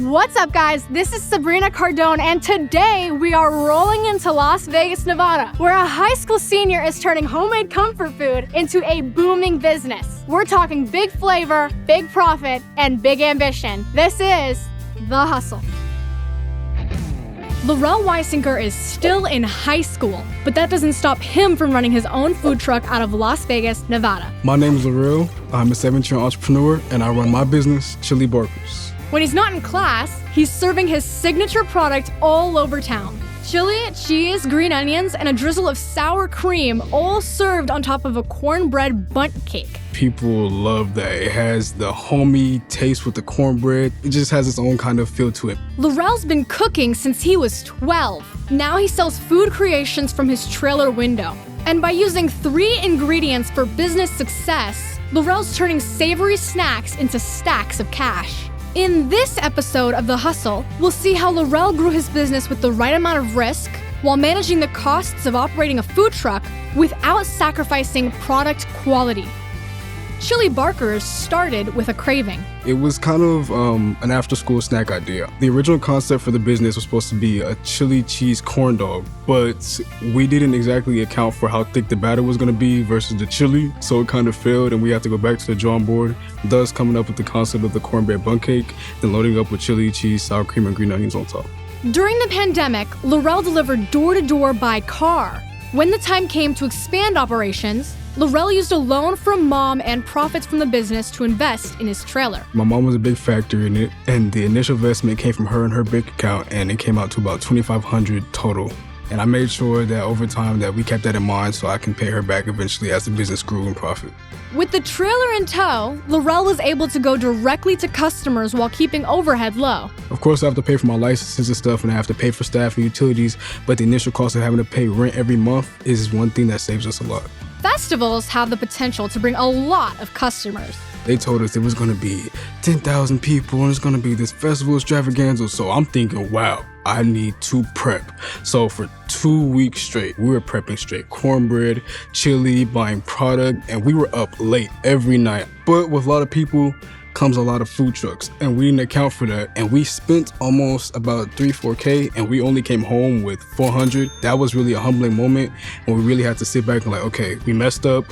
What's up, guys? This is Sabrina Cardone, and today we are rolling into Las Vegas, Nevada, where a high school senior is turning homemade comfort food into a booming business. We're talking big flavor, big profit, and big ambition. This is The Hustle. La'Rell Wysinger is still in high school, but that doesn't stop him from running his own food truck out of Las Vegas, Nevada. My name is La'Rell. I'm a 17-year entrepreneur, and I run my business, Chili Barkers. When he's not in class, he's serving his signature product all over town. Chili, cheese, green onions, and a drizzle of sour cream, all served on top of a cornbread bundt cake. People love that. It has the homey taste with the cornbread. It just has its own kind of feel to it. La'Rell's been cooking since he was 12. Now he sells food creations from his trailer window. And by using 3 ingredients for business success, La'Rell's turning savory snacks into stacks of cash. In this episode of The Hustle, we'll see how La'Rell grew his business with the right amount of risk while managing the costs of operating a food truck without sacrificing product quality. Chili Barkers started with a craving. It was kind of an after-school snack idea. The original concept for the business was supposed to be a chili cheese corn dog, but we didn't exactly account for how thick the batter was going to be versus the chili, so it kind of failed and we had to go back to the drawing board, thus coming up with the concept of the cornbread bundt cake, then loading up with chili, cheese, sour cream, and green onions on top. During the pandemic, La'Rell delivered door-to-door by car. When the time came to expand operations, La'Rell used a loan from mom and profits from the business to invest in his trailer. My mom was a big factor in it, and the initial investment came from her and her bank account, and it came out to about $2,500 total. And I made sure that over time that we kept that in mind so I can pay her back eventually as the business grew in profit. With the trailer in tow, La'Rell was able to go directly to customers while keeping overhead low. Of course, I have to pay for my licenses and stuff, and I have to pay for staff and utilities, but the initial cost of having to pay rent every month is one thing that saves us a lot. Festivals have the potential to bring a lot of customers. They told us it was going to be 10,000 people and it's going to be this festival extravaganza. So I'm thinking, wow, I need to prep. So for 2 weeks straight, we were prepping straight cornbread, chili, buying product, and we were up late every night. But with a lot of people comes a lot of food trucks, and we didn't account for that. And we spent almost about 3-4K, and we only came home with 400. That was really a humbling moment, and we really had to sit back and like, okay, we messed up.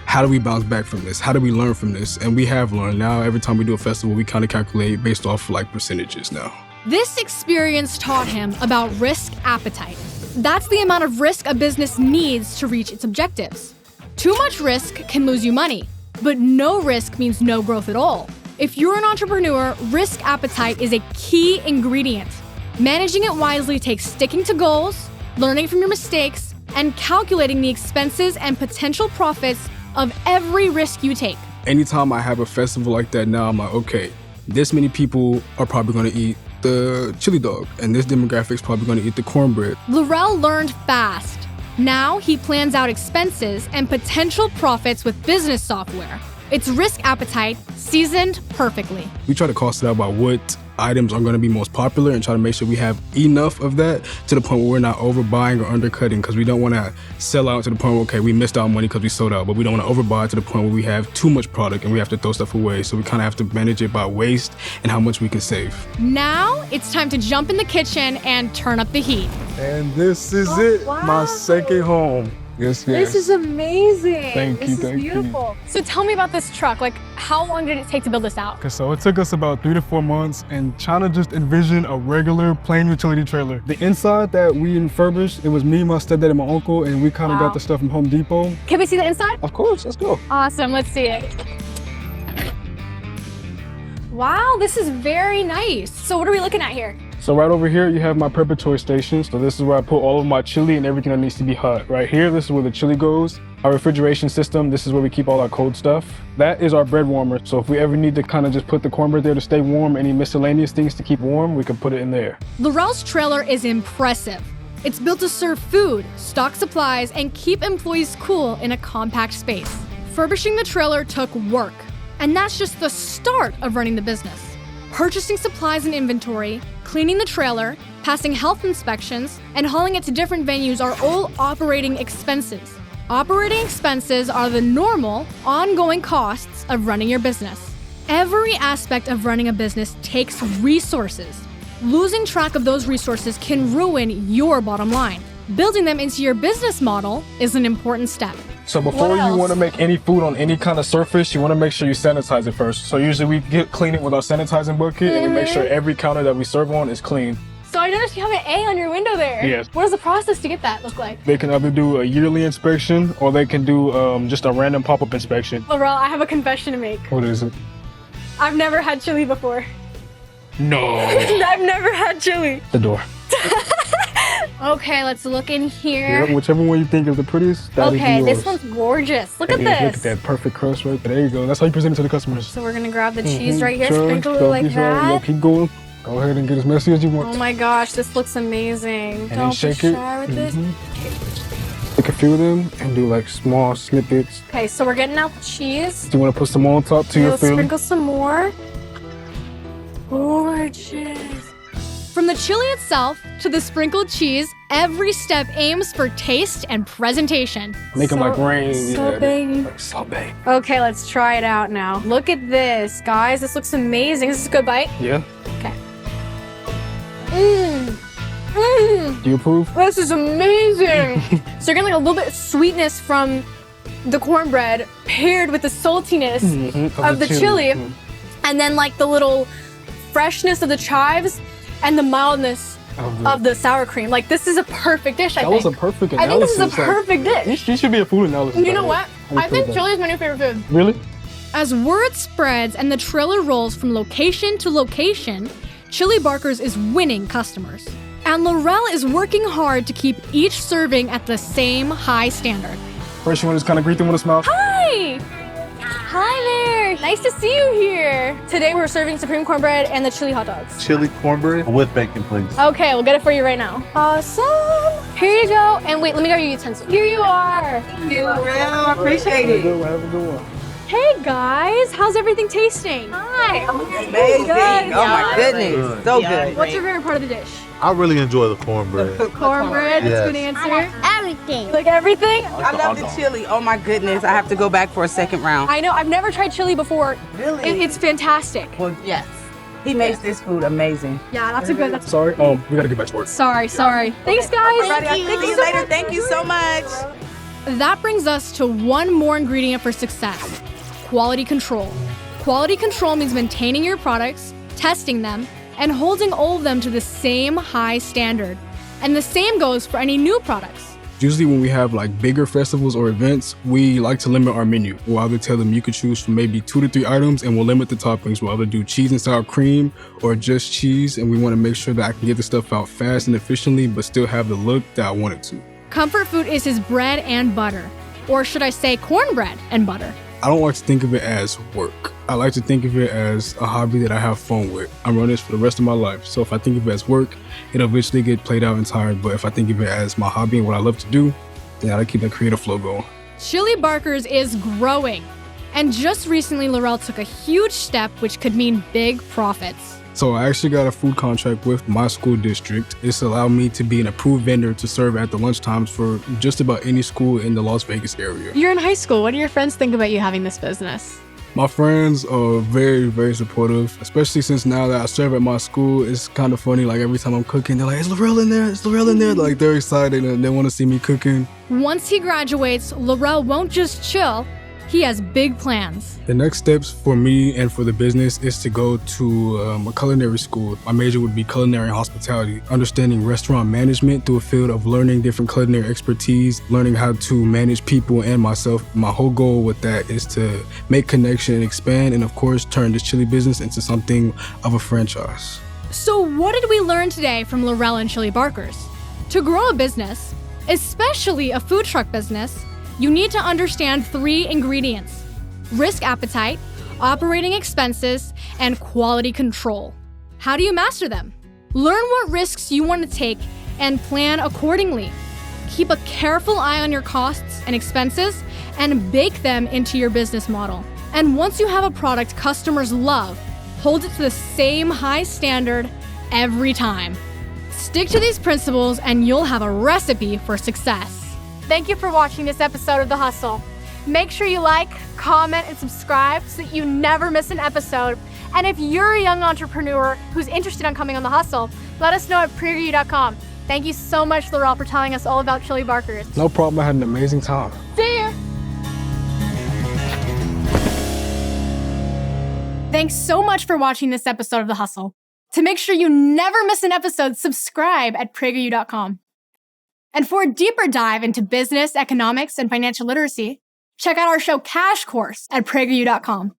How do we bounce back from this? How do we learn from this? And we have learned. Now, every time we do a festival, we kind of calculate based off like percentages now. This experience taught him about risk appetite. That's the amount of risk a business needs to reach its objectives. Too much risk can lose you money, but no risk means no growth at all. If you're an entrepreneur, risk appetite is a key ingredient. Managing it wisely takes sticking to goals, learning from your mistakes, and calculating the expenses and potential profits of every risk you take. Anytime I have a festival like that now, I'm like, okay, this many people are probably going to eat the chili dog, and this demographic's probably going to eat the cornbread. La'Rell learned fast. Now he plans out expenses and potential profits with business software. It's risk appetite seasoned perfectly. We try to cost it out by what items are going to be most popular and try to make sure we have enough of that to the point where we're not overbuying or undercutting, because we don't want to sell out to the point where, okay, we missed out money because we sold out, but we don't want to overbuy to the point where we have too much product and we have to throw stuff away. So we kind of have to manage it by waste and how much we can save. Now it's time to jump in the kitchen and turn up the heat. And this is it, wow. My second home. Yes. This is amazing. Thank you, This is thank you. beautiful. So tell me about this truck. Like, how long did it take to build this out? Okay, so it took us about 3 to 4 months and trying to just envision a regular plain utility trailer. The inside that we refurbished, it was me, my stepdad, and my uncle, and we kind of got the stuff from Home Depot. Can we see the inside? Of course, let's go. Awesome, let's see it. Wow, this is very nice. So what are we looking at here? So right over here, you have my preparatory station. So this is where I put all of my chili and everything that needs to be hot. Right here, this is where the chili goes. Our refrigeration system, this is where we keep all our cold stuff. That is our bread warmer. So if we ever need to kind of just put the cornbread there to stay warm, any miscellaneous things to keep warm, we can put it in there. La'Rell's trailer is impressive. It's built to serve food, stock supplies, and keep employees cool in a compact space. Furbishing the trailer took work, and that's just the start of running the business. Purchasing supplies and inventory, cleaning the trailer, passing health inspections, and hauling it to different venues are all operating expenses. Operating expenses are the normal, ongoing costs of running your business. Every aspect of running a business takes resources. Losing track of those resources can ruin your bottom line. Building them into your business model is an important step. So before you want to make any food on any kind of surface, you want to make sure you sanitize it first. So usually we clean it with our sanitizing bucket and we make sure every counter that we serve on is clean. So I noticed you have an A on your window there. Yes. What does the process to get that look like? They can either do a yearly inspection or they can do just a random pop-up inspection. La'Rell, I have a confession to make. What is it? I've never had chili before. No. I've never had chili. The door. Okay, let's look in here. Yeah, whichever one you think is the prettiest, that is yours. Okay, this one's gorgeous. Look at Yeah, this. Look at that perfect crust right there. There you go. That's how you present it to the customers. So we're gonna grab the cheese right here, Sure, sprinkle it don't like be shy. Yeah, that. keep going. Go ahead and get as messy as you want. Oh my gosh, this looks amazing. And then Don't be shake it. shy with this. Take a few of them and do like small snippets. Okay, so we're getting out the cheese. Do you want to put some on top to your Let's filling? sprinkle some more. Gorgeous. From the chili itself to the sprinkled cheese, every step aims for taste and presentation. Make them like rain. So big. Like sorbet. Okay, let's try it out now. Look at this, guys. This looks amazing. This is a good bite. Yeah. Okay. Mmm. Mmm. Do you approve? This is amazing. So you're getting like a little bit of sweetness from the cornbread paired with the saltiness of the chili. And then like the little freshness of the chives and the mildness of the sour cream. Like this is a perfect dish, I That think. was a perfect I analysis. think this is a perfect dish. You should be a food analysis. You know what? I think chili. chili is my new favorite food. Really? As word spreads and the trailer rolls from location to location, Chili Barker's is winning customers. And La'Rell is working hard to keep each serving at the same high standard. First, you want to just kind of greet them with a smile? Hi! Hi there! Nice to see you here. Today we're serving supreme cornbread and the chili hot dogs. Chili cornbread with bacon, please. Okay, we'll get it for you right now. Awesome! Here you go. And wait, let me grab your utensil. Here you are. Thank you, La'Rell. I appreciate it. Have a good one. Hey guys, how's everything tasting? Hi. Amazing. Good. Oh my goodness. So good. What's your favorite part of the dish? I really enjoy the cornbread. Cornbread, that's a good Yes. answer. Everything. Like everything? I love the chili. Oh my goodness. I have to go back for a second round. I know, I've never tried chili before. Really? It's fantastic. Well, yes. He makes this food amazing. Yeah, that's a good, Sorry, we gotta get back to work. Sorry. Thanks guys. Alrighty, I'll see you later. Thank you so much. That brings us to one more ingredient for success: quality control. Quality control means maintaining your products, testing them, and holding all of them to the same high standard. And the same goes for any new products. Usually when we have like bigger festivals or events, we like to limit our menu. We'll either tell them you could choose from maybe 2 to 3 items and we'll limit the toppings. We'll either do cheese and sour cream or just cheese, and we want to make sure that I can get the stuff out fast and efficiently but still have the look that I want it to. Comfort food is his bread and butter. Or should I say cornbread and butter? I don't like to think of it as work. I like to think of it as a hobby that I have fun with. I'm running this for the rest of my life. So if I think of it as work, it'll eventually get played out and tired. But if I think of it as my hobby and what I love to do, then I keep that creative flow going. Chili Barker's is growing. And just recently, La'Rell took a huge step which could mean big profits. So I actually got a food contract with my school district. This allowed me to be an approved vendor to serve at the lunchtimes for just about any school in the Las Vegas area. You're in high school. What do your friends think about you having this business? My friends are very, very supportive, especially since now that I serve at my school. It's kind of funny, like every time I'm cooking, they're like, is La'Rell in there? Is La'Rell in there? Like they're excited and they want to see me cooking. Once he graduates, La'Rell won't just chill. He has big plans. The next steps for me and for the business is to go to a culinary school. My major would be culinary and hospitality, understanding restaurant management through a field of learning different culinary expertise, learning how to manage people and myself. My whole goal with that is to make connection and expand, and of course, turn this chili business into something of a franchise. So what did we learn today from La'Rell and Chili Barker's? To grow a business, especially a food truck business, you need to understand 3 ingredients: risk appetite, operating expenses, and quality control. How do you master them? Learn what risks you want to take and plan accordingly. Keep a careful eye on your costs and expenses and bake them into your business model. And once you have a product customers love, hold it to the same high standard every time. Stick to these principles and you'll have a recipe for success. Thank you for watching this episode of The Hustle. Make sure you like, comment, and subscribe so that you never miss an episode. And if you're a young entrepreneur who's interested in coming on the hustle, let us know at PragerU.com. Thank you so much, La'Rell, for telling us all about chili barkers. No problem. I had an amazing time. See ya! Thanks so much for watching this episode of The Hustle. To make sure you never miss an episode, subscribe at PragerU.com. And for a deeper dive into business, economics, and financial literacy, check out our show Cash Course at PragerU.com.